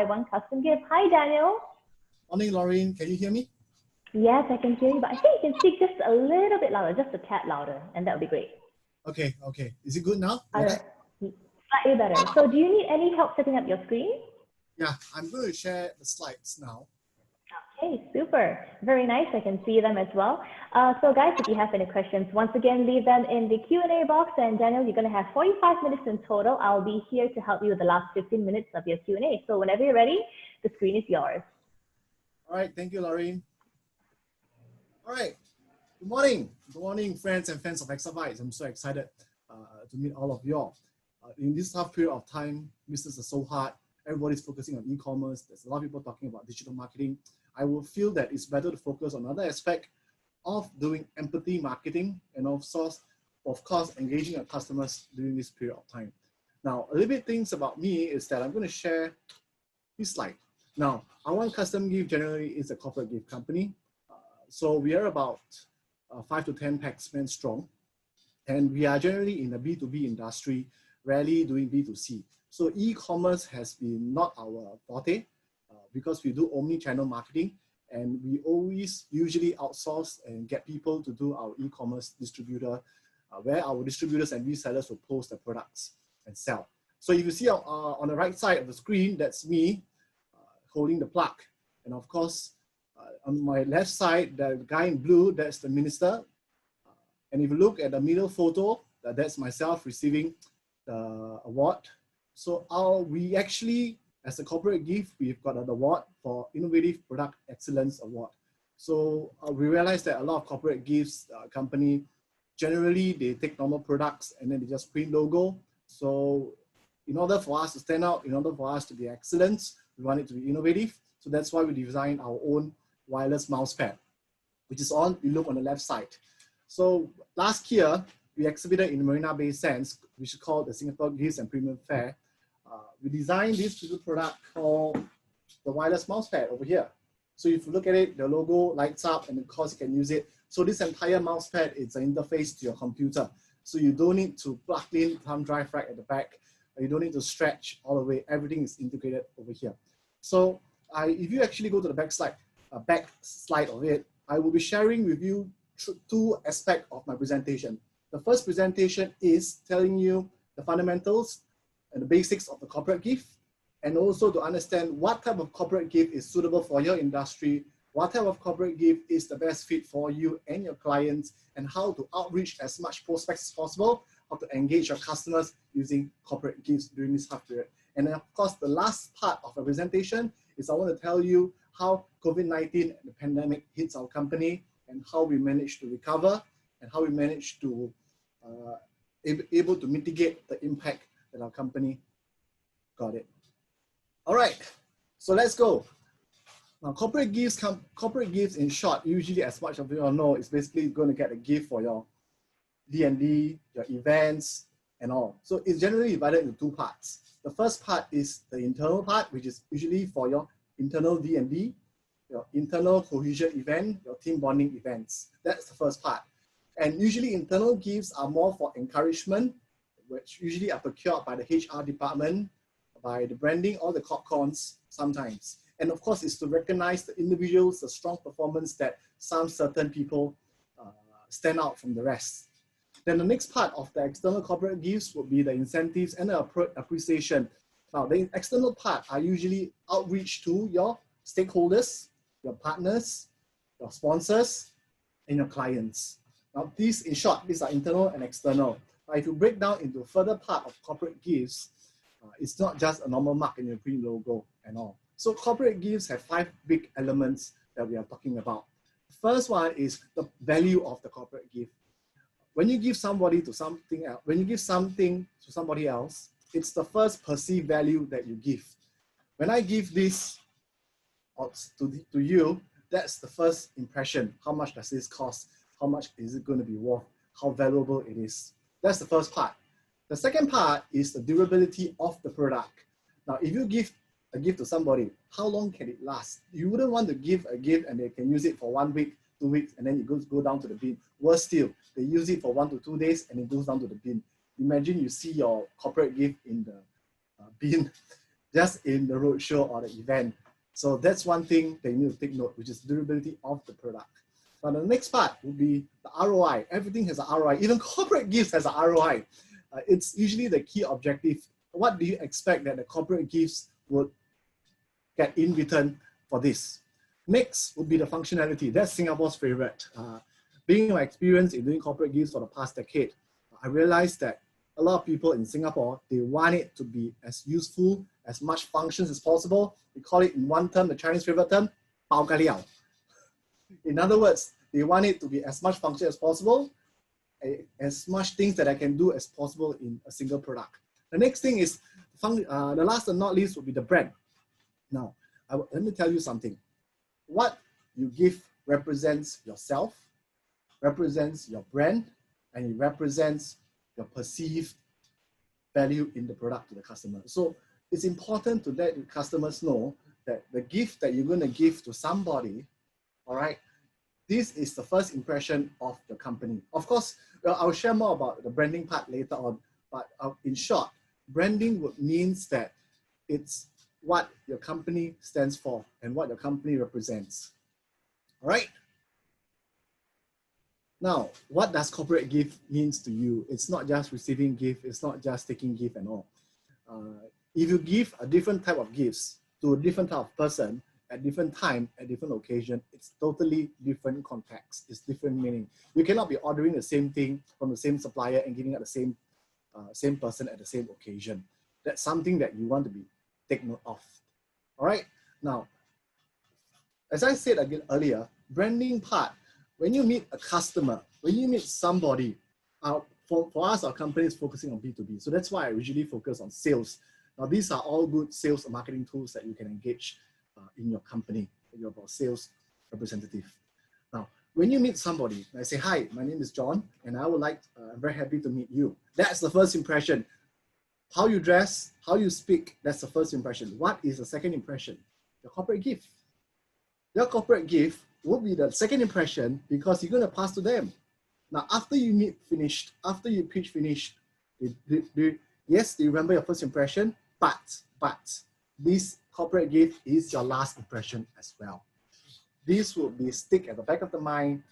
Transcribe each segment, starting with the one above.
One custom gift. Hi, Daniel. Morning, Lauren. Can you hear me? Yes, I can hear you, but I think you can speak just a little bit louder, just a tad louder, and that would be great. Okay. Is it good now? All right. Slightly better. So do you need any help setting up your screen? Yeah, I'm going to share the slides now. Okay, super. Very nice. I can see them as well. So guys, if you have any questions, once again, leave them in the Q&A box. And Daniel, you're going to have 45 minutes in total. I'll be here to help you with the last 15 minutes of your Q&A. So whenever you're ready, the screen is yours. All right. Thank you, Lauren. All right. Good morning. Good morning, friends and fans of Exabytes. I'm so excited to meet all of y'all. In this tough period of time, business is so hard. Everybody's focusing on e-commerce. There's a lot of people talking about digital marketing. I will feel that it's better to focus on another aspect of doing empathy marketing and of course, engaging our customers during this period of time. Now, a little bit things about me is that I'm going to share this slide. Now, our custom gift generally is a corporate gift company. So we are about 5 to 10 paxmen strong. And we are generally in the B2B industry, rarely doing B2C. So e-commerce has been not our forte because we do omni-channel marketing, and we always usually outsource and get people to do our e-commerce distributor, where our distributors and resellers will post the products and sell. So if you see on the right side of the screen, that's me holding the plug. And of course, on my left side, the guy in blue, that's the minister. And if you look at the middle photo, that's myself receiving the award. So we actually, as a corporate gift, we've got an award for Innovative Product Excellence Award. So we realized that a lot of corporate gifts company, generally they take normal products and then they just print logo. So in order for us to stand out, in order for us to be excellent, we want it to be innovative. So that's why we designed our own wireless mouse pad, which is on, you look on the left side. So last year, we exhibited in Marina Bay Sands, which is called the Singapore Gifts and Premium Fair. We designed this little product called the wireless mouse pad over here. So if you look at it, the logo lights up and of course you can use it. So this entire mouse pad is an interface to your computer. So you don't need to plug in thumb drive right at the back. You don't need to stretch all the way. Everything is integrated over here. So if you actually go to the back slide of it, I will be sharing with you two aspects of my presentation. The first presentation is telling you the fundamentals and the basics of the corporate gift, and also to understand what type of corporate gift is suitable for your industry, what type of corporate gift is the best fit for you and your clients, and how to outreach as much prospects as possible, how to engage your customers using corporate gifts during this tough period. And then of course, the last part of the presentation is I want to tell you how COVID-19 and the pandemic hits our company and how we managed to recover and how we managed to able to mitigate the impact that our company got it. All right, so let's go. Now, corporate gifts in short, usually as much of you all know, is basically going to get a gift for your D&D, your events, and all. So it's generally divided into two parts. The first part is the internal part, which is usually for your internal D&D, your internal cohesion event, your team bonding events. That's the first part. And usually internal gifts are more for encouragement, which usually are procured by the HR department, by the branding or the corp cons sometimes. And of course, it's to recognize the individuals, the strong performance that some certain people stand out from the rest. Then the next part of the external corporate gifts would be the incentives and the appreciation. Now, the external part are usually outreach to your stakeholders, your partners, your sponsors, and your clients. Now, these, in short, these are internal and external. Now, if you break down into a further part of corporate gifts, it's not just a normal mark in your print logo and all. So corporate gifts have 5 big elements that we are talking about. The first one is the value of the corporate gift. When you give somebody to something else, when you give something to somebody else, it's the first perceived value that you give. When I give this to you, that's the first impression. How much does this cost? How much is it going to be worth? How valuable it is? That's the first part. The second part is the durability of the product. Now, if you give a gift to somebody, how long can it last? You wouldn't want to give a gift and they can use it for 1 week, 2 weeks, and then it go down to the bin. Worse still, they use it for 1 to 2 days and it goes down to the bin. Imagine you see your corporate gift in the bin just in the roadshow or the event. So that's one thing that you need to take note, which is durability of the product. Now the next part would be the ROI. Everything has an ROI. Even corporate gifts has an ROI. It's usually the key objective. What do you expect that the corporate gifts would get in return for this? Next would be the functionality. That's Singapore's favorite. Being my experience in doing corporate gifts for the past decade, I realized that a lot of people in Singapore, they want it to be as useful, as much functions as possible. We call it in one term, the Chinese favorite term, 包个料. In other words, they want it to be as much function as possible, as much things that I can do as possible in a single product. The next thing is, the last but not least would be the brand. Now, let me tell you something. What you give represents yourself, represents your brand, and it represents your perceived value in the product to the customer. So it's important to let your customers know that the gift that you're going to give to somebody, all right, this is the first impression of the company. Of course, well, I'll share more about the branding part later on, but in short, branding means that it's what your company stands for and what your company represents. All right. Now, what does corporate gift means to you? It's not just receiving gift, it's not just taking gift and all. If you give a different type of gifts to a different type of person at different time, at different occasion, it's totally different context, it's different meaning. You cannot be ordering the same thing from the same supplier and giving it the same person at the same occasion. That's something that you want to take note of. All right. Now, as I said again earlier, branding part, when you meet a customer, when you meet somebody, for us, our company is focusing on B2B. So that's why I usually focus on sales. Now, these are all good sales and marketing tools that you can engage in your company, your sales representative. Now, when you meet somebody, I say, hi, my name is John, and I'm very happy to meet you. That's the first impression. How you dress, how you speak, that's the first impression. What is the second impression? Your corporate gift. Your corporate gift will be the second impression because you're going to pass to them. Now, after you meet finished, after you pitch finished, yes, they remember your first impression, but this corporate gift is your last impression as well. This will be stick at the back of the mind.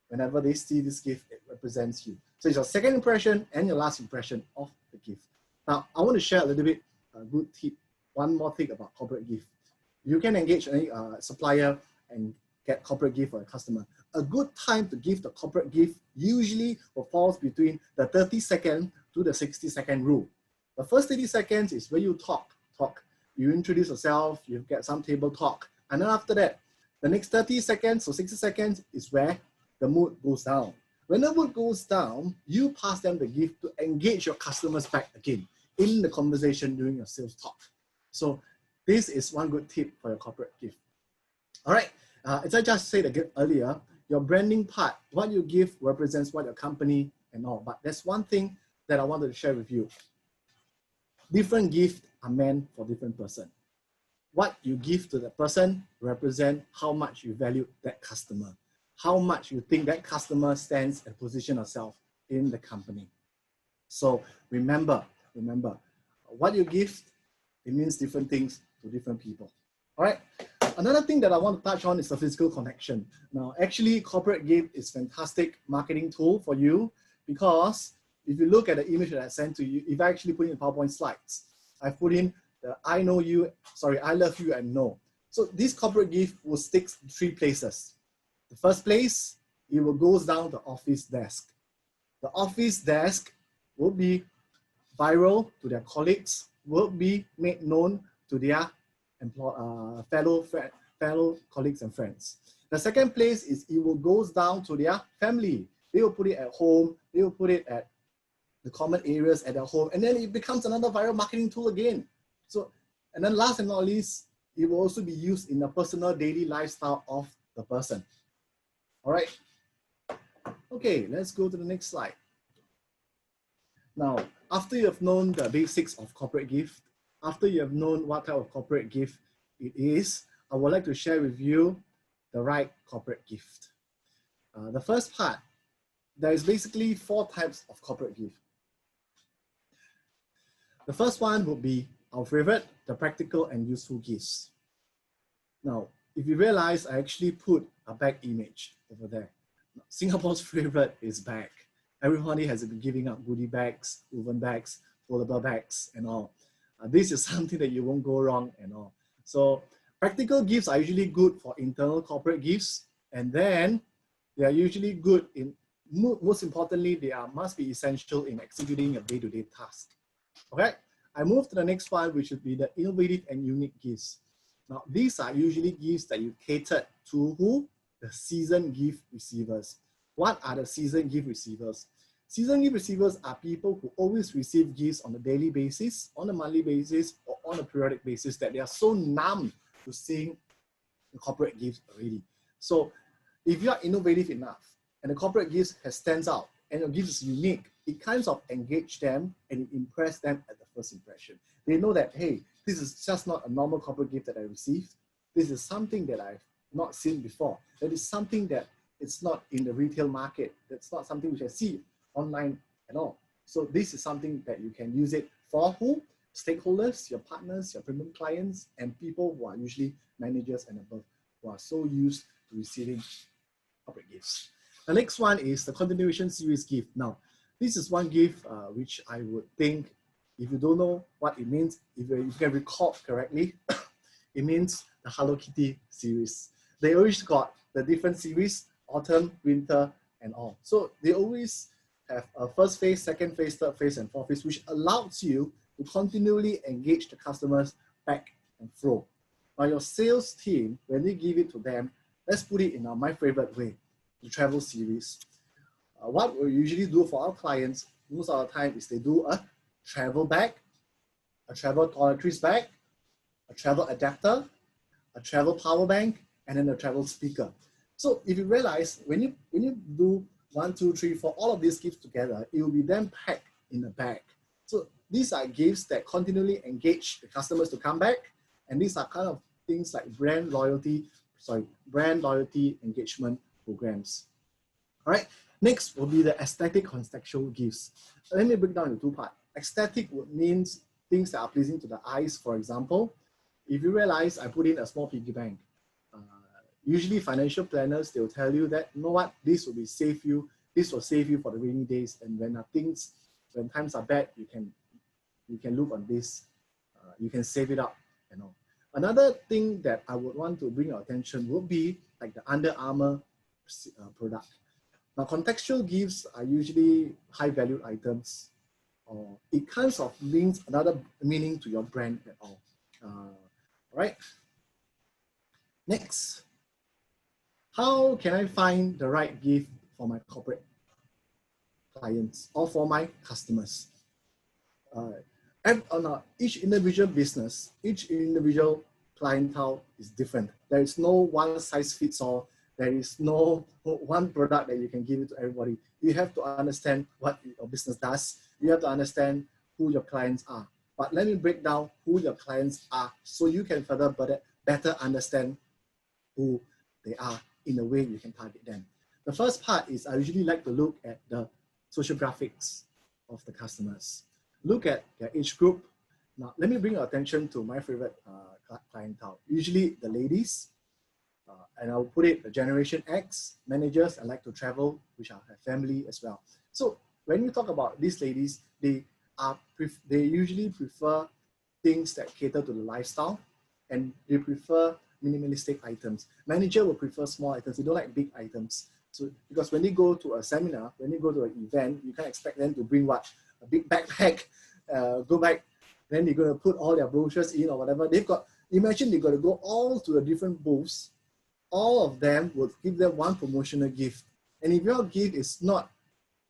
Whenever they see this gift, it represents you. So it's your second impression and your last impression of the gift. Now, I want to share a little bit a good tip, one more thing about corporate gift. You can engage any supplier and get corporate gift for a customer. A good time to give the corporate gift usually falls between the 30-second to the 60-second rule. The first 30 seconds is where you talk. You introduce yourself, you get some table talk. And then after that, the next 30 seconds or 60 seconds is where the mood goes down. When the mood goes down, you pass them the gift to engage your customers back again in the conversation during your sales talk. So this is one good tip for your corporate gift. All right, as I just said again earlier, your branding part, what you give represents what your company and all. But there's one thing that I wanted to share with you. Different gifts are meant for different person. What you give to the person represents how much you value that customer, how much you think that customer stands and position herself in the company. So remember, what you give, it means different things to different people. All right. Another thing that I want to touch on is the physical connection. Now, actually, corporate gift is a fantastic marketing tool for you because if you look at the image that I sent to you, if I actually put in PowerPoint slides, I put in the I know you, sorry, I love you and know. So this corporate gift will stick in 3 places. The first place, it will go down the office desk. The office desk will be viral to their colleagues, will be made known to their fellow colleagues and friends. The second place is it will go down to their family. They will put it at home, they will put it at the common areas at their home, and then it becomes another viral marketing tool again. So, and then last and not least, it will also be used in the personal daily lifestyle of the person. All right. Okay, let's go to the next slide. Now, after you have known the basics of corporate gift, after you have known what type of corporate gift it is, I would like to share with you the right corporate gift. The first part, there is basically 4 types of corporate gift. The first one would be our favorite, the practical and useful gifts. Now, if you realize, I actually put a bag image over there. Singapore's favorite is bag. Everybody has been giving up goodie bags, woven bags, foldable bags, and all. This is something that you won't go wrong and all. So practical gifts are usually good for internal corporate gifts, and then they are usually good in, most importantly, they must be essential in executing a day-to-day task. Okay, I move to the next one, which would be the innovative and unique gifts. Now, these are usually gifts that you cater to who? The seasoned gift receivers. What are the seasoned gift receivers? Seasoned gift receivers are people who always receive gifts on a daily basis, on a monthly basis, or on a periodic basis, that they are so numb to seeing the corporate gifts already. So if you are innovative enough and the corporate gifts stands out and your gift is unique, it kind of engage them and it impress them at the first impression. They know that, hey, this is just not a normal corporate gift that I received. This is something that I've not seen before. That is something that it's not in the retail market. That's not something which I see online at all. So this is something that you can use it for who? Stakeholders, your partners, your premium clients, and people who are usually managers and above, who are so used to receiving corporate gifts. The next one is the continuation series gift. Now, this is one gift which I would think, if you don't know what it means, if you can recall correctly, it means the Hello Kitty series. They always got the different series, autumn, winter, and all. So they always have a first phase, second phase, third phase, and fourth phase, which allows you to continually engage the customers back and forth. Now your sales team, when they give it to them, let's put it in my favorite way, the travel series. What we usually do for our clients most of the time is they do a travel bag, a travel toiletries bag, a travel adapter, a travel power bank, and then a travel speaker. So if you realize, when you do 1, 2, 3, 4, all of these gifts together, it will be then packed in a bag. So these are gifts that continually engage the customers to come back, and these are kind of things like brand loyalty engagement programs. All right, next will be the aesthetic contextual gifts. Let me break down into two parts. Aesthetic means things that are pleasing to the eyes. For example, if you realize I put in a small piggy bank, usually financial planners, they'll tell you that, you know what, this will save you for the rainy days, and when times are bad, you can look on this, you can save it up, you know. Another thing that I would want to bring your attention would be like the Under Armour product. Now, contextual gifts are usually high value items, or it kind of links another meaning to your brand at all. All right. Next, how can I find the right gift for my corporate clients or for my customers? Each individual business, each individual clientele is different. There is no one size fits all. There is no one product that you can give it to everybody. You have to understand what your business does. You have to understand who your clients are. But let me break down who your clients are so you can further better understand who they are in a way you can target them. The first part is I usually like to look at the social graphics of the customers. Look at their age group. Now, let me bring your attention to my favorite clientele, usually the ladies. And I'll put it the Generation X managers and like to travel, which are family as well. So when you talk about these ladies, they usually prefer things that cater to the lifestyle, and they prefer minimalistic items. Manager will prefer small items. They don't like big items. So because when they go to a seminar, when they go to an event, you can't expect them to bring what? A big backpack, go back, then they're going to put all their brochures in or whatever. Imagine they've got to go all to the different booths. All of them would give them one promotional gift. And if your gift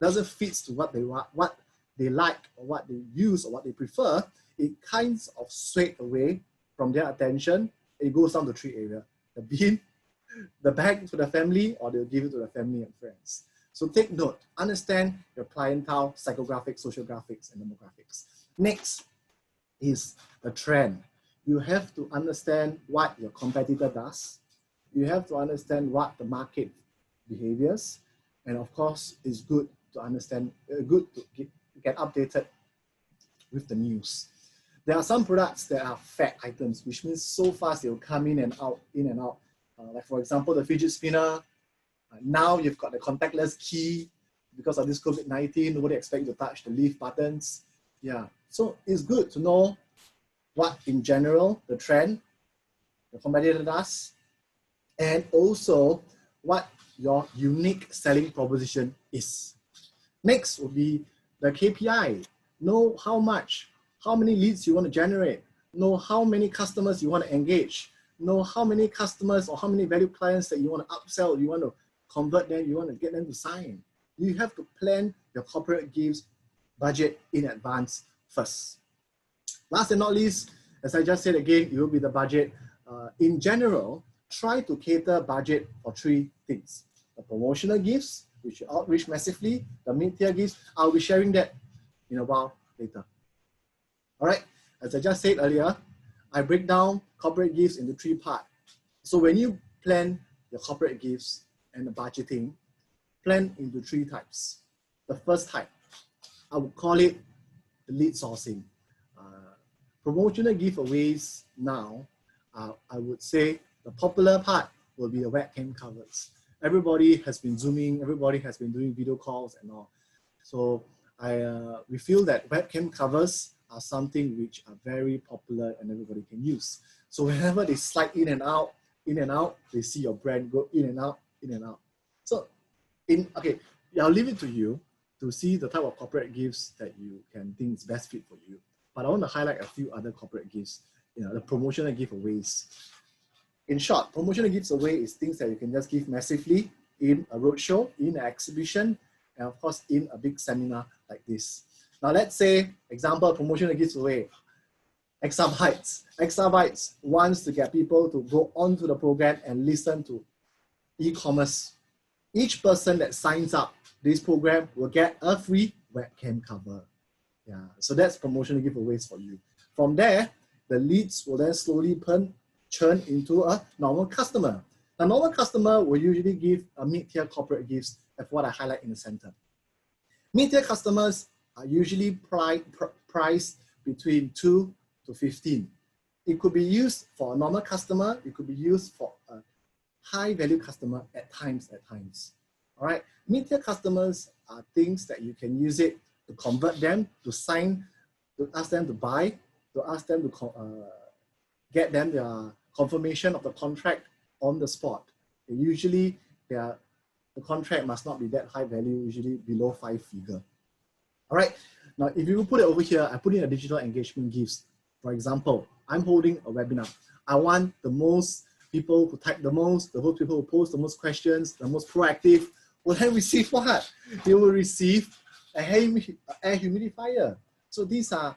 doesn't fit to what they want, what they like, or what they use, or what they prefer, it kind of swayed away from their attention. It goes down to 3 areas: the bin, the bag for the family, or they'll give it to the family and friends. So take note, understand your clientele, psychographics, social graphics, and demographics. Next is the trend. You have to understand what your competitor does. You have to understand what the market behaviors. And of course, it's good to understand, good to get updated with the news. There are some products that are fat items, which means so fast they'll come in and out, in and out. Like for example, the fidget spinner. Now you've got the contactless key. Because of this COVID-19, nobody expects you to touch the leave buttons. Yeah, so it's good to know what in general, the trend, the competitor does, and also what your unique selling proposition is. Next will be the KPI. Know how many leads you want to generate, know how many customers you want to engage, know how many customers or how many value clients that you want to upsell, you want to convert them, you want to get them to sign. You have to plan your corporate gifts budget in advance first. Last and not least, as I just said again, it will be the budget. In general, try to cater budget for 3 things. The promotional gifts, which you outreach massively, the mid-tier gifts, I'll be sharing that in a while later. All right, as I just said earlier, I break down corporate gifts into 3 parts. So when you plan your corporate gifts and the budgeting, plan into 3 types. The first type, I would call it the lead sourcing. Promotional giveaways now, I would say the popular part will be the webcam covers. Everybody has been Zooming, everybody has been doing video calls and all. So we feel that webcam covers are something which are very popular and everybody can use. So whenever they slide in and out, they see your brand go in and out, in and out. So okay, I'll leave it to you to see the type of corporate gifts that you can think is best fit for you. But I want to highlight a few other corporate gifts, the promotional giveaways. In short, promotional giveaway is things that you can just give massively in a roadshow, in an exhibition, and of course in a big seminar like this. Now let's say, example, promotional giveaway, Exabytes. Exabytes wants to get people to go onto the program and listen to e-commerce. Each person that signs up this program will get a free webcam cover. Yeah, so that's promotional giveaways for you. From there, the leads will then slowly churn into a normal customer. A normal customer will usually give a mid-tier corporate gifts as what I highlight in the center. Mid-tier customers are usually priced between 2 to 15. It could be used for a normal customer. It could be used for a high-value customer at times. All right, mid-tier customers are things that you can use it to convert them, to sign, to ask them to buy, to ask them to get them their confirmation of the contract on the spot. Usually, the contract must not be that high value, usually below 5 figure. All right, now if you put it over here, I put in a digital engagement gifts. For example, I'm holding a webinar. I want the most people who type the most, the most people who post the most questions, the most proactive, will then receive what? They will receive a air humidifier. So these are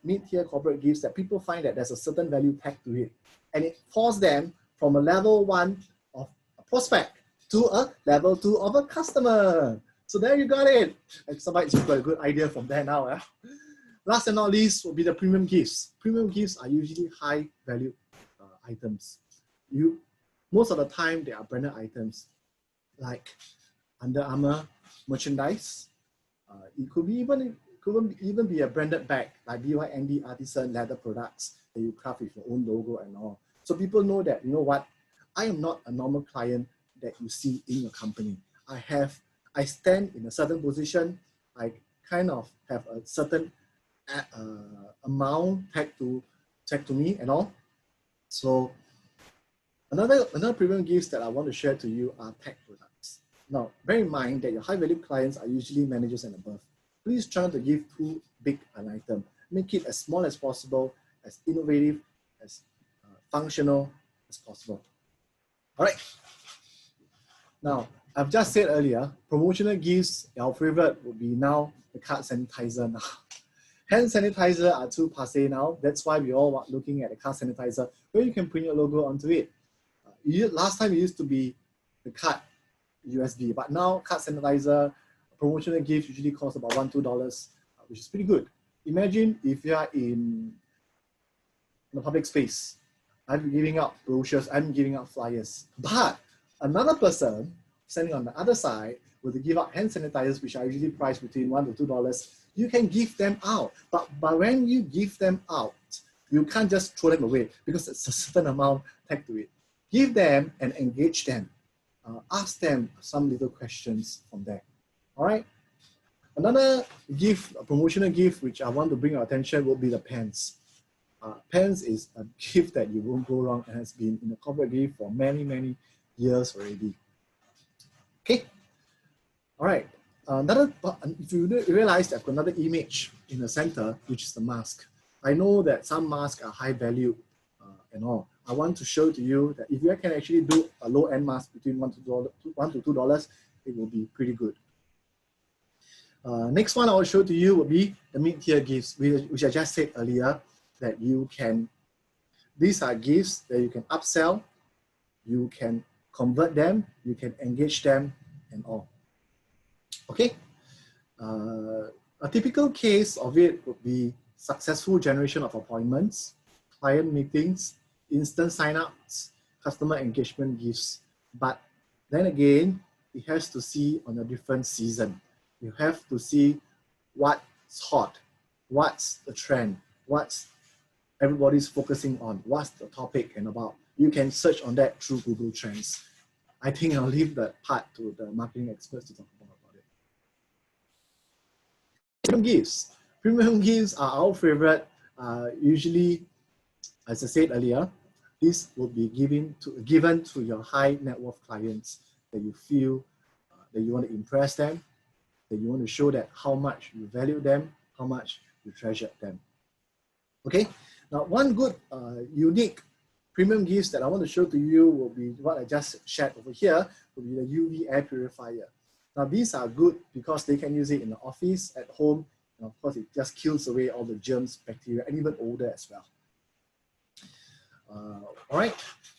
mid-tier corporate gifts that people find that there's a certain value tag to it. And it forces them from a level 1 of a prospect to a level 2 of a customer. So there you got it. Exabytes, you've got a good idea from there now. Eh? Last and not least will be the premium gifts. Premium gifts are usually high value items. Most of the time, they are branded items like Under Armour merchandise. It could even be a branded bag like BYND Artisan leather products that you craft with your own logo and all. So people know that, you know what, I am not a normal client that you see in your company. I stand in a certain position. I kind of have a certain amount tagged to me and all. So another premium gifts that I want to share to you are tech products. Now, bear in mind that your high value clients are usually managers and above. Please try to give too big an item. Make it as small as possible, as innovative, as functional as possible. All right. Now, I've just said earlier, promotional gifts, our favorite would be now the card sanitizer now. Hand sanitizer are too passé now. That's why we all are looking at the card sanitizer where you can print your logo onto it. Last time it used to be the card USB, but now card sanitizer, promotional gifts usually cost about $1, $2, which is pretty good. Imagine if you are in a public space. I'm giving out brochures, I'm giving out flyers, but another person standing on the other side will give out hand sanitizers, which are usually priced between $1 to $2 You can give them out, but when you give them out, you can't just throw them away because it's a certain amount tagged to it. Give them and engage them. Ask them some little questions from there. All right. Another gift, a promotional gift, which I want to bring your attention will be the pens. Pens is a gift that you won't go wrong and has been in the corporate gift for many, many years already. Okay. All right. If you realize I've got another image in the center, which is the mask. I know that some masks are high value and all. I want to show to you that if you can actually do a low-end mask between $1 to $2, it will be pretty good. Next one I will show to you will be the mid-tier gifts, which I just said earlier, that you can, these are gifts that you can upsell, you can convert them, you can engage them and all. Okay, a typical case of it would be successful generation of appointments, client meetings, instant sign-ups, customer engagement gifts. But then again, it has to see on a different season. You have to see what's hot, what's the trend, what's everybody's focusing on, what's the topic and about. You can search on that through Google Trends. I think I'll leave that part to the marketing experts to talk about it. Premium gifts. Premium gifts are our favorite. Usually, as I said earlier, this will be given to your high net worth clients that you feel that you want to impress them, that you want to show that how much you value them, how much you treasure them. Okay, now one good unique premium gifts that I want to show to you will be what I just shared over here, will be the UV air purifier. Now these are good because they can use it in the office, at home, and of course it just kills away all the germs, bacteria, and even odor as well. All right,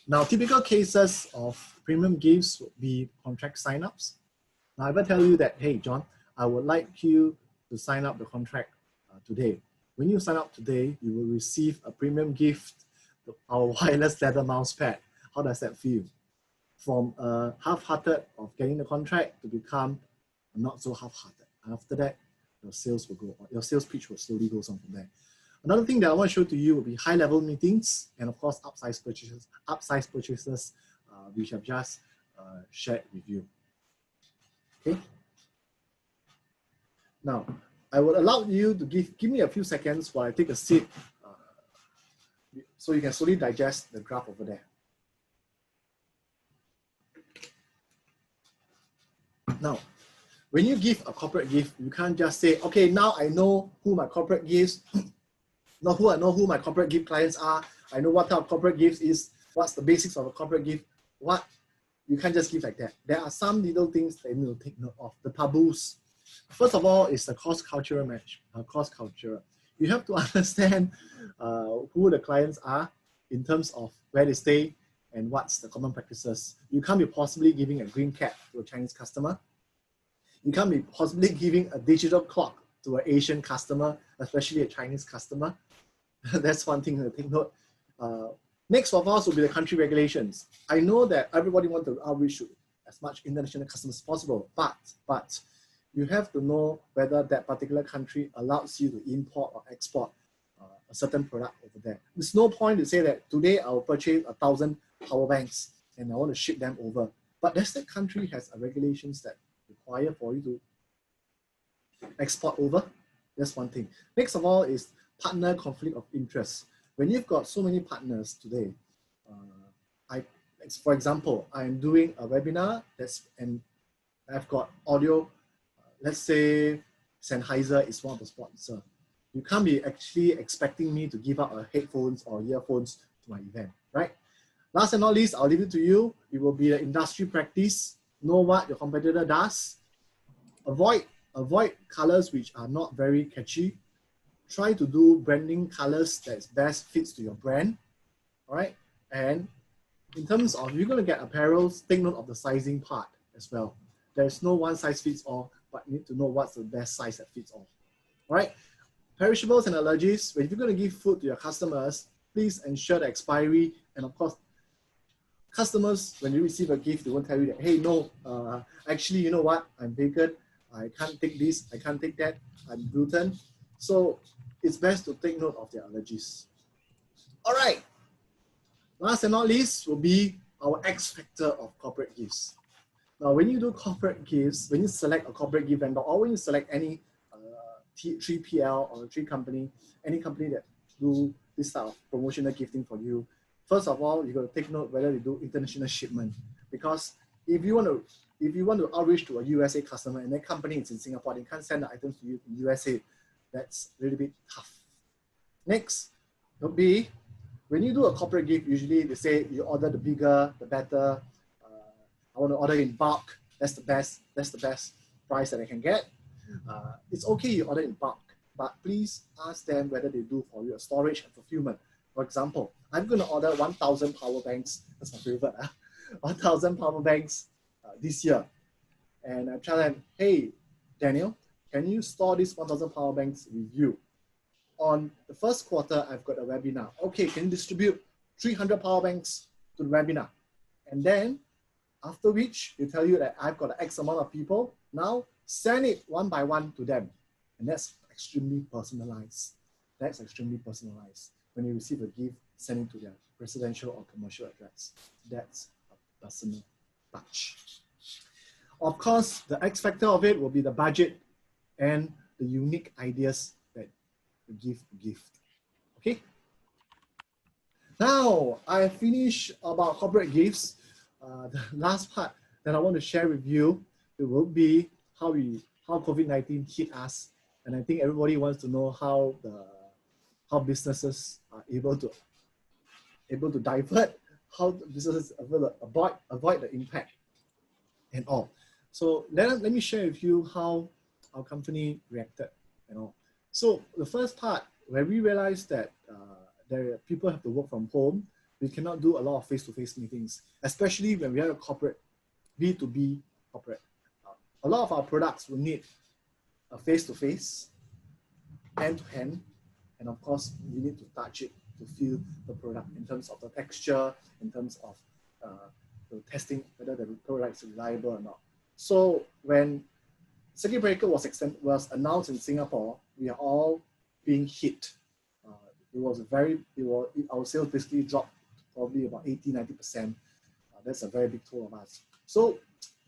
now typical cases of premium gifts would be contract sign-ups. Now if I tell you that, hey John, I would like you to sign up the contract today. When you sign up today, you will receive a premium gift, our wireless leather mouse pad. How does that feel? From half-hearted of getting the contract to become not so half-hearted. After that, your sales will go on. Your sales pitch will slowly go on from there. Another thing that I want to show to you will be high-level meetings and of course upsize purchases, which I've just shared with you. Okay. Now, I will allow you to give me a few seconds while I take a sip, so you can slowly digest the graph over there. Now, when you give a corporate gift, you can't just say, okay, now I know who my corporate gifts, I know who my corporate gift clients are. I know what type of corporate gifts is, what's the basics of a corporate gift. You can't just give like that. There are some little things that you need to take note of, the taboos. First of all, is the cross-cultural match, cross-cultural. You have to understand who the clients are in terms of where they stay and what's the common practices. You can't be possibly giving a green cap to a Chinese customer. You can't be possibly giving a digital clock to an Asian customer, especially a Chinese customer. That's one thing to take note. Next of us will be the country regulations. I know that everybody wants to outreach to as much international customers as possible, but you have to know whether that particular country allows you to import or export a certain product over there. There's no point to say that today I'll purchase 1,000 power banks and I want to ship them over. But does that country has regulations that require for you to export over? That's one thing. Next of all is partner conflict of interest. When you've got so many partners today, for example, I'm doing a webinar and I've got audio. Let's say Sennheiser is one of the sponsors. You can't be actually expecting me to give out headphones or earphones to my event, right? Last and not least, I'll leave it to you. It will be the industry practice. Know what your competitor does. Avoid colors which are not very catchy. Try to do branding colors that best fits to your brand, all right? And in terms of you're going to get apparels, take note of the sizing part as well. There's no one size fits all, but you need to know what's the best size that fits all. All right? Perishables and allergies, when you're going to give food to your customers, please ensure the expiry. And of course, customers, when you receive a gift, they won't tell you that, hey, no, actually, you know what? I'm vegan. I can't take this, I can't take that, I'm gluten. So it's best to take note of their allergies. All right, last and not least will be our X factor of corporate gifts. Now, when you do corporate gifts, when you select a corporate gift vendor, or when you select any 3PL or 3 company, any company that do this type of promotional gifting for you, first of all, you got to take note whether they do international shipment. Because if you want to outreach to a USA customer and that company is in Singapore, they can't send the items to you in USA. That's a little bit tough. Next would be, when you do a corporate gift, usually they say you order the bigger, the better. I want to order in bulk. That's the best price that I can get. It's okay you order in bulk, but please ask them whether they do for you a storage and fulfillment. For example, I'm going to order 1,000 power banks. That's my favorite. 1,000 power banks this year. And I tell them, hey, Daniel, can you store these 1,000 power banks with you? On the first quarter, I've got a webinar. Okay, can you distribute 300 power banks to the webinar? And then after which, they tell you that I've got X amount of people. Now send it one by one to them. And that's extremely personalized. That's extremely personalized. When you receive a gift, send it to their residential or commercial address. That's a personal touch. Of course, the X factor of it will be the budget and the unique ideas that you give a gift. Okay? Now, I finished about corporate gifts. The last part that I want to share with you, it will be how COVID-19 hit us. And I think everybody wants to know how businesses are able to divert, how businesses avoid the impact and all. So let me share with you how our company reacted and all. So the first part, where we realized that people have to work from home, we cannot do a lot of face-to-face meetings, especially when we are a corporate, B2B corporate. A lot of our products will need a face-to-face, hand-to-hand, and of course, we need to touch it to feel the product in terms of the texture, in terms of the testing, whether the product is reliable or not. So when circuit breaker was announced in Singapore, we are all being hit. Our sales basically dropped probably about 80–90%. That's a very big toll of us. So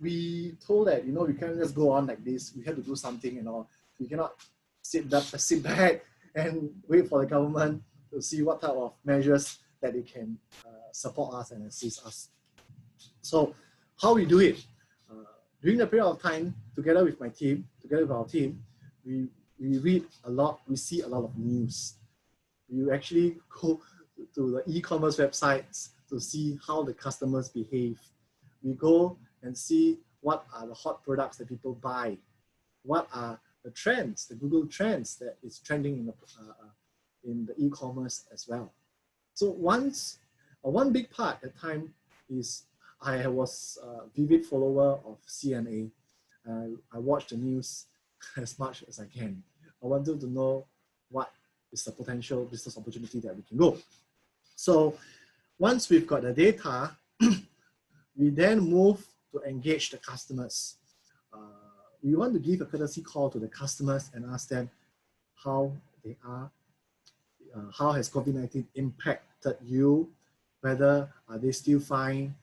we told that, we can't just go on like this. We have to do something and all. We cannot sit back and wait for the government to see what type of measures that they can support us and assist us. So how we do it? During the period of time, together with our team, we read a lot, we see a lot of news. We actually go to the e-commerce websites to see how the customers behave. We go and see what are the hot products that people buy. What are the trends, the Google trends that is trending in the e-commerce as well. So one big part at the time is I was a vivid follower of CNA. I watch the news as much as I can. I wanted to know what is the potential business opportunity that we can go. So once we've got the data, we then move to engage the customers. We want to give a courtesy call to the customers and ask them how they are, how has COVID-19 impacted you, whether are they still fine,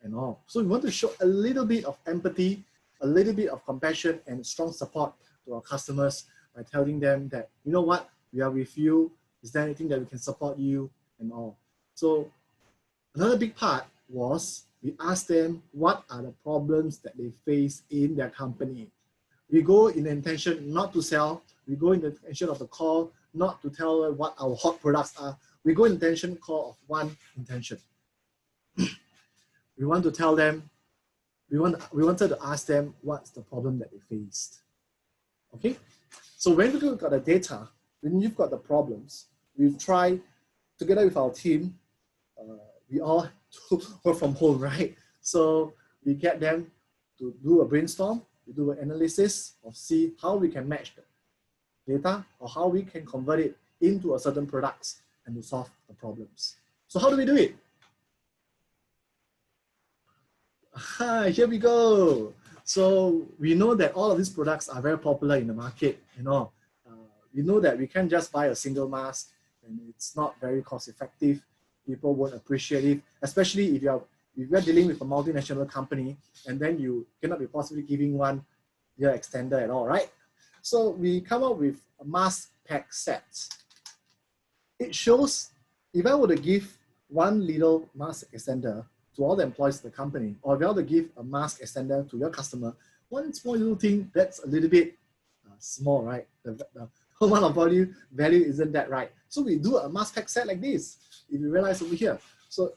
and all. So we want to show a little bit of empathy, a little bit of compassion and strong support to our customers by telling them that, you know what, we are with you. Is there anything that we can support you and all? So another big part was we asked them what are the problems that they face in their company. We go in the intention not to sell. We go in the intention of the call not to tell them what our hot products are. We go in the intention call of one intention. We want to tell them, we wanted to ask them what's the problem that they faced. Okay? So when we've got the data, when you've got the problems, we've tried, together with our team, we all work from home, right? So we get them to do a brainstorm, we do an analysis of see how we can match the data or how we can convert it into a certain products and to solve the problems. So how do we do it? Here we go. So we know that all of these products are very popular in the market. We know that we can't just buy a single mask and it's not very cost effective. People won't appreciate it, especially if you're dealing with a multinational company and then you cannot be possibly giving one ear extender at all, right? So we come up with a mask pack set. It shows if I were to give one little mask extender to all the employees of the company, or if I were to give a mask extender to your customer, one small little thing that's a little bit small, right? The amount of value isn't that right. So we do a mask pack set like this. If you realize over here. So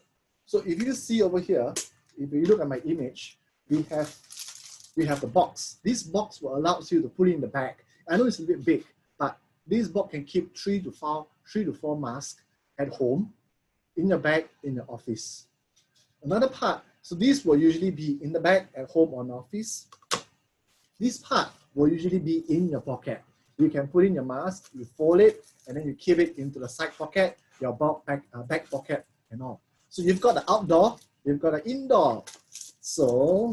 if you see over here, if you look at my image, we have the box. This box will allow you to put it in the bag. I know it's a bit big, but this box can keep 3 to 4 masks at home, in your bag, in your office. Another part, so this will usually be in the bag at home or in office. This part will usually be in your pocket. You can put in your mask, you fold it, and then you keep it into the side pocket, your back pocket, and all. So you've got the outdoor, you've got the indoor. So,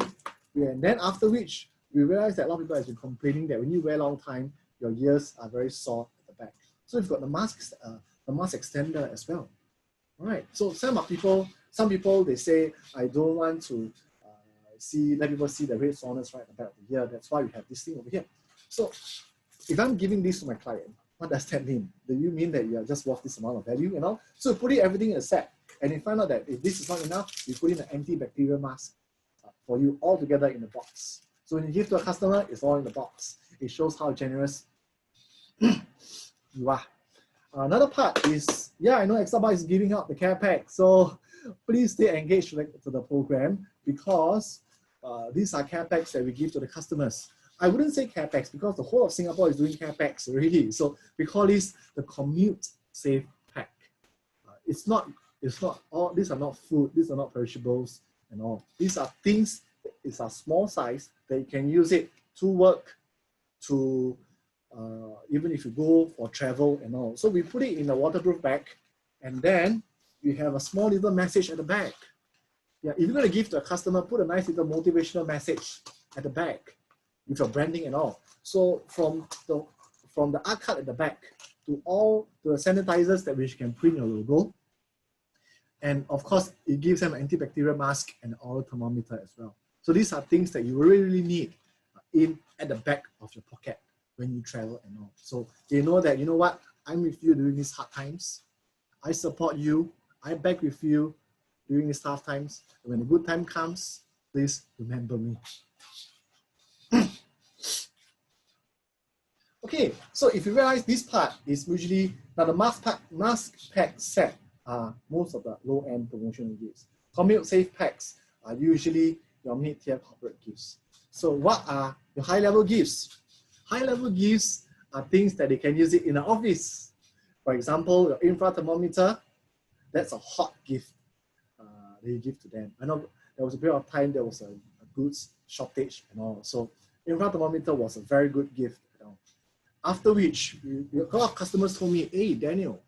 and then after which, we realize that a lot of people have been complaining that when you wear a long time, your ears are very sore at the back. So you've got the mask extender as well. All right. So some people they say, I don't want to let people see the red soreness right at the back of the ear. That's why we have this thing over here. So if I'm giving this to my client, what does that mean? Do you mean that you are just worth this amount of value, you know? So put everything in a set, and you find out that if this is not enough, you put in an antibacterial mask for you all together in the box. So when you give to a customer, it's all in the box. It shows how generous you are. Another part is, yeah, I know Exabyte is giving out the care pack, so please stay engaged to the program, because these are care packs that we give to the customers. I wouldn't say care packs because the whole of Singapore is doing care packs already. So we call this the commute safe pack. It's not all, these are not food, these are not perishables and all. These are things, it's a small size that you can use it to work, to even if you go for travel and all. So we put it in a waterproof bag, and then we have a small little message at the back. Yeah, if you're going to give to a customer, put a nice little motivational message at the back with your branding and all. So from the art card at the back to all the sanitizers that which can print your logo, and of course it gives them an antibacterial mask and an oral thermometer as well. So these are things that you really need at the back of your pocket when you travel and all. So they know that, you know what, I'm with you during these hard times. I support you. I'm back with you during these tough times. And when the good time comes, please remember me. Okay, so if you realize this part is usually, now the mask pack set are most of the low-end promotional gifts. Commute safe packs are usually your mid-tier corporate gifts. So what are your high-level gifts? High-level gifts are things that they can use it in an office. For example, your infrared thermometer, that's a hot gift that you give to them. I know there was a period of time there was a goods shortage and all. So infrared thermometer was a very good gift. You know. After which, a lot of customers told me, hey, Daniel,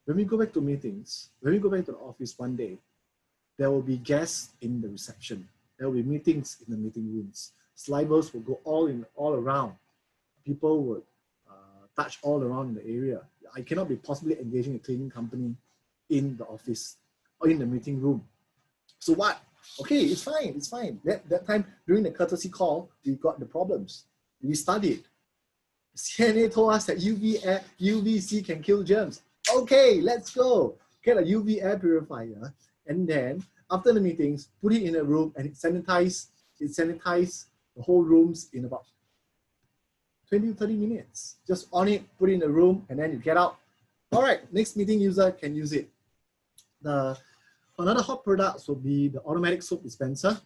when we go back to meetings, when we go back to the office one day, there will be guests in the reception. There will be meetings in the meeting rooms. Slivers will go all around. People would touch all around in the area. I cannot be possibly engaging a cleaning company in the office or in the meeting room. So what? Okay, it's fine, it's fine. That time during the courtesy call, we got the problems. We studied. CNA told us that UVC can kill germs. Okay, let's go. Get a UV air purifier, and then after the meetings, put it in a room and it sanitize the whole rooms in about 20 to 30 minutes. Just on it, put it in the room, and then you get out. All right, next meeting user can use it. Another hot product will be the automatic soap dispenser,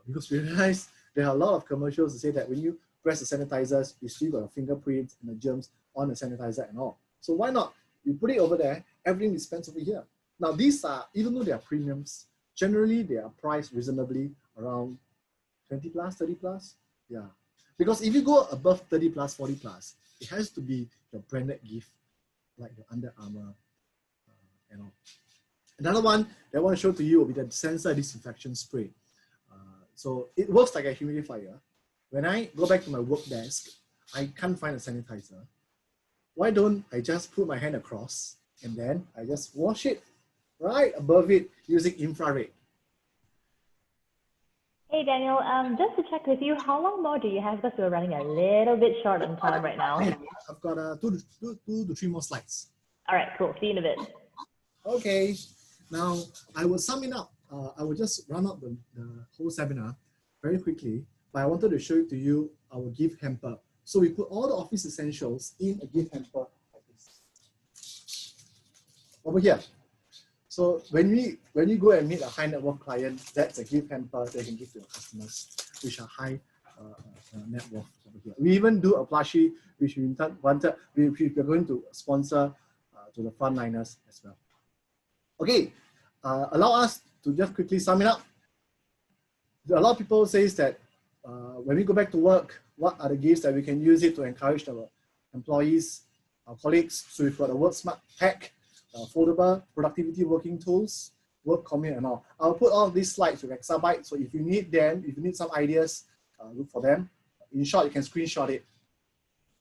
because we realize there are a lot of commercials that say that when you press the sanitizers, you still got a fingerprint and the germs on the sanitizer and all. So why not? You put it over there, everything dispensed over here. Now these are, even though they are premiums, generally they are priced reasonably around 20 plus, 30 plus. Yeah. Because if you go above 30 plus, 40 plus, it has to be your branded gift, like the Under Armour and all. Another one that I want to show to you will be the sensor disinfection spray. So it works like a humidifier. When I go back to my work desk, I can't find a sanitizer. Why don't I just put my hand across and then I just wash it right above it using infrared? Hey Daniel, just to check with you, how long more do you have? Because we're running a little bit short on time right now. I've got two to three more slides. All right, cool. See you in a bit. Okay, now I will sum it up. I will just run up the whole seminar very quickly, but I wanted to show it to you our gift hamper. So we put all the office essentials in a gift hamper like this. Over here. So when you go and meet a high net worth client, that's a gift hamper they can give to your customers, which are high net worth over here. We even do a plushie, which we're going to sponsor to the frontliners as well. Okay, allow us to just quickly sum it up. A lot of people say that when we go back to work, what are the gifts that we can use it to encourage our employees, our colleagues? So we've got a Work Smart Pack, foldable productivity working tools, work commute and all. I'll put all these slides with exabyte. So if you need them, if you need some ideas, look for them. In short, you can screenshot it.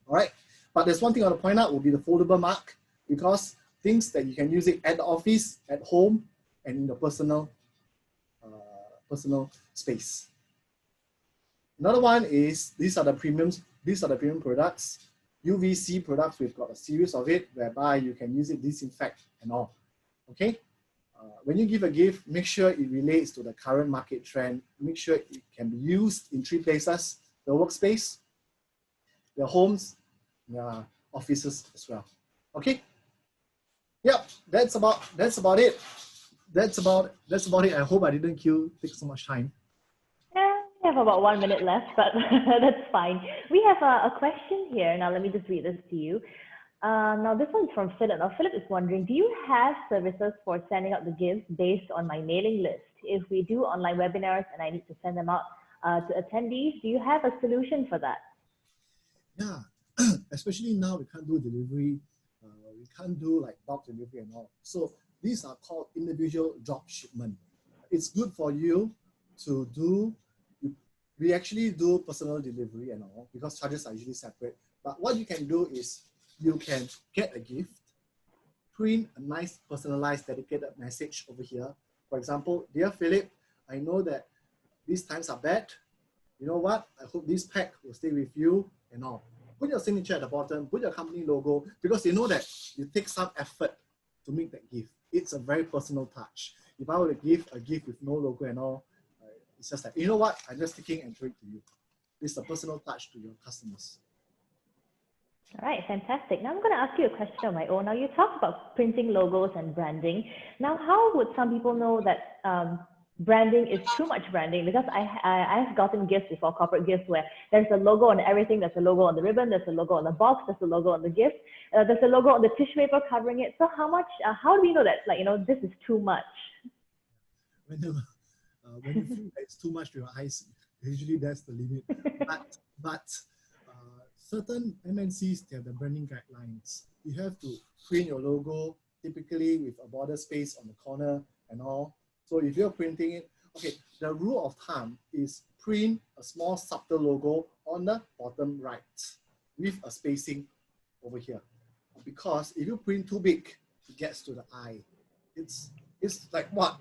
All right. But there's one thing I want to point out will be the foldable mark, because things that you can use it at the office, at home, and in the personal space. Another one is these are the premium products. UVC products, we've got a series of it whereby you can use it, disinfect and all. Okay. When you give a gift, make sure it relates to the current market trend. Make sure it can be used in 3 places: the workspace, the homes, the offices as well. Okay. Yep, that's about it. That's about it. I hope I didn't take so much time. We have about 1 minute left, but that's fine. We have a question here. Now, let me just read this to you. Now, this one's from Philip. Now, Philip is wondering, do you have services for sending out the gifts based on my mailing list? If we do online webinars and I need to send them out to attendees, do you have a solution for that? Yeah, especially now we can't do delivery. We can't do like bulk delivery and all. So these are called individual drop shipment. It's good for you to do. We actually do personal delivery and all because charges are usually separate. But what you can do is you can get a gift, print a nice personalized dedicated message over here. For example, dear Philip, I know that these times are bad. You know what? I hope this pack will stay with you and all. Put your signature at the bottom, put your company logo, because you know that you take some effort to make that gift. It's a very personal touch. If I were to give a gift with no logo and all, it's just like, you know what? I'm just taking and throwing it to you. It's a personal touch to your customers. All right, fantastic. Now I'm going to ask you a question of my own. Now you talked about printing logos and branding. Now, how would some people know that branding is too much branding? Because I've gotten gifts before, corporate gifts, where there's a logo on everything. There's a logo on the ribbon. There's a logo on the box. There's a logo on the gift. There's a logo on the tissue paper covering it. So how do we know that, like, you know, this is too much? When you feel that it's too much to your eyes, usually that's the limit. but certain MNCs, they have the branding guidelines. You have to print your logo, typically with a border space on the corner and all. So if you're printing it, okay, the rule of thumb is print a small subtle logo on the bottom right with a spacing over here. Because if you print too big, it gets to the eye. It's like what?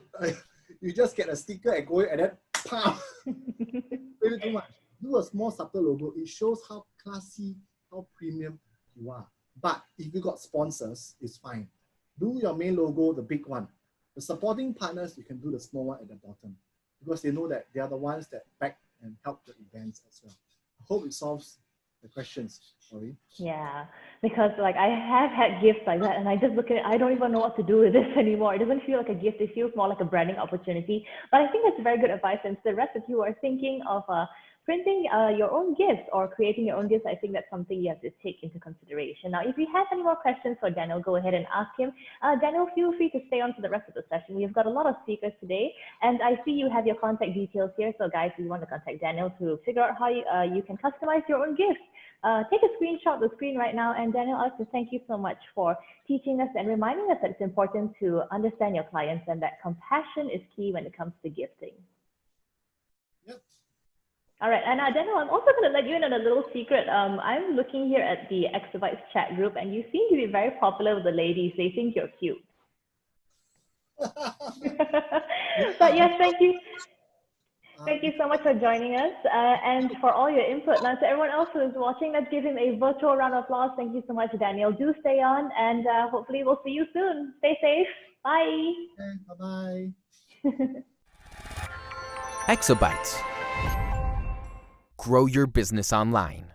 You just get a sticker and go and then pow! Maybe too much. Do a small subtle logo. It shows how classy, how premium you are. But if you got sponsors, it's fine. Do your main logo, the big one. The supporting partners, you can do the small one at the bottom because they know that they are the ones that back and help the events as well. I hope it solves the questions, Maureen. Yeah, because like I have had gifts like that and I just look at it, I don't even know what to do with this anymore. It doesn't feel like a gift, it feels more like a branding opportunity. But I think that's very good advice, since the rest of you are thinking of printing your own gifts or creating your own gifts. I think that's something you have to take into consideration. Now, if you have any more questions for Daniel, go ahead and ask him. Daniel, feel free to stay on for the rest of the session. We've got a lot of speakers today, and I see you have your contact details here. So guys, if you want to contact Daniel to figure out how you can customize your own gifts, take a screenshot of the screen right now. And Daniel, I'd like to thank you so much for teaching us and reminding us that it's important to understand your clients and that compassion is key when it comes to gifting. Yep. All right, and Daniel, I'm also going to let you in on a little secret. I'm looking here at the Exabytes chat group, and you seem to be very popular with the ladies. They think you're cute. But yes, thank you. Thank you so much for joining us and for all your input. Now, to everyone else who is watching, let's give him a virtual round of applause. Thank you so much, Daniel. Do stay on, and hopefully we'll see you soon. Stay safe. Bye. Bye-bye. Exabytes. Grow your business online.